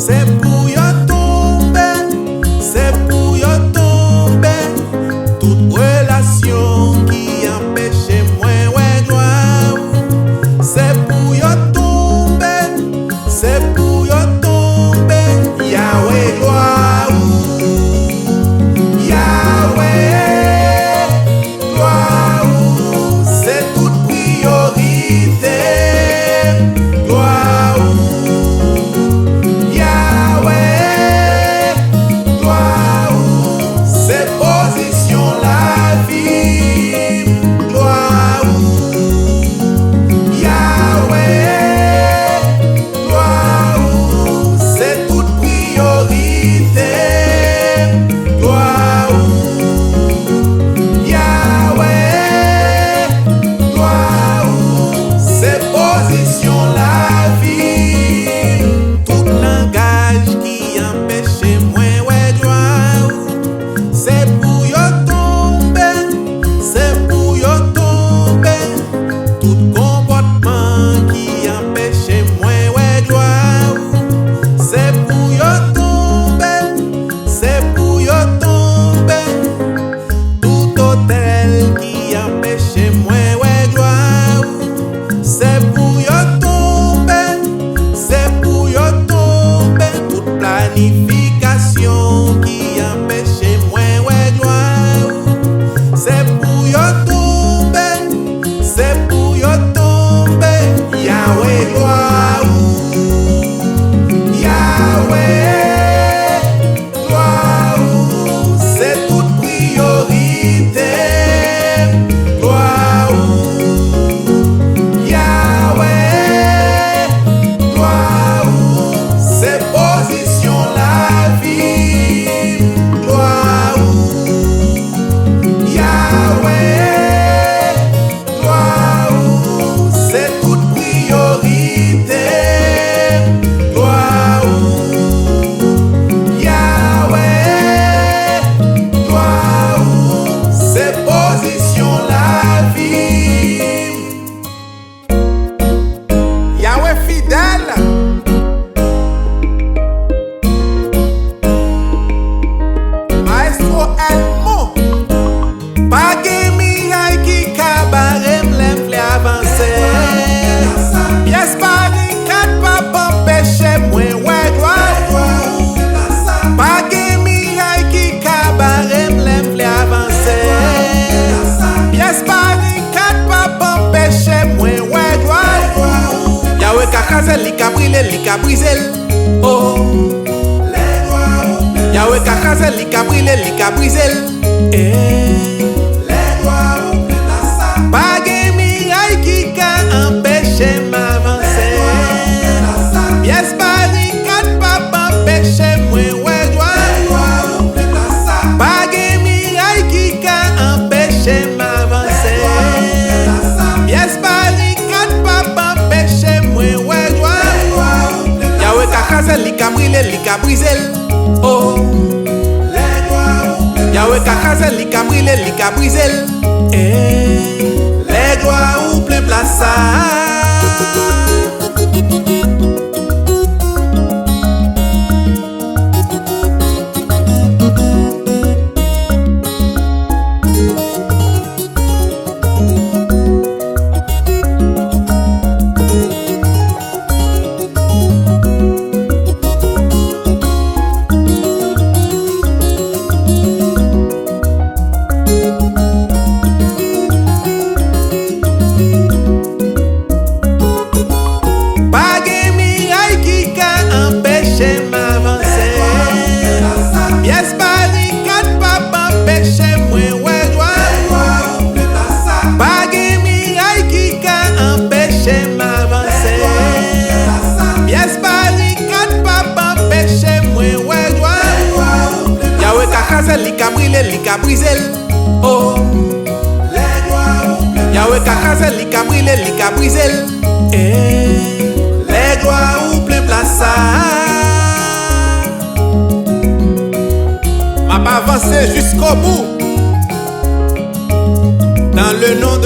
c'est pour yo tomber, c'est pour yo tomber. Toute relation qui empêche moi ouais gloire, c'est pour yo tomber, c'est pour yo tomber. Yahweh gloire, Yahweh gloire, c'est toute priorité. Gloire, Yahweh gloire, c'est position la vie. Gloire, Yahweh gloire, c'est toute priorité. Gloire, Yahweh gloire, c'est position la vie. Tout langage qui empêche moi ouais gloire, c'est pour yo tomber, c'est pour yo tomber. Tout comportement qui empêche moi ouais gloire, c'est pour yo tomber, c'est pour yo tomber. Tout hôtel qui empêche moi ouais gloire, c'est pour yo tomber, c'est pour yo tomber. Toute planification qui empêche moi ouais gloire, c'est pour yo tomber, c'est pour yo tomber. Yahweh gloire, Yahweh gloire, c'est toute priorité. Gloire, Yahweh gloire, c'est position la vie. Gloire, Yahweh gloire, c'est toute priorité. Gloire, Yahweh gloire, c'est position la vie. Yahweh fidèle, Maestro Elmond, pas de miraille qui cabaret m'lève les avancer. Pièce par quatre pas empêcher moi ouais gloire. Pas de miraille qui cabaret m'lève les avancer. Pièce par quatre pas empêcher moi ouais gloire. Yahweh kakaze li ka brise, oh. Yahweh kakaze li ka brise, pas de miraille qui ka empêcher m'avancer. Pièce par quatre pas empêcher moi ouais gloire. Pas de miraille qui ka empêcher m'avancer. Pièce par quatre pas empêcher moi ouais gloire. Yahweh kakaze li ka brise, oh. Yahweh kakaze li ka brise, les gloires ou plein place. li ka brise, oh. Yahweh kakaze li ka brise, les gloires ou plein place. M'a pas avancé jusqu'au bout. Dans le nom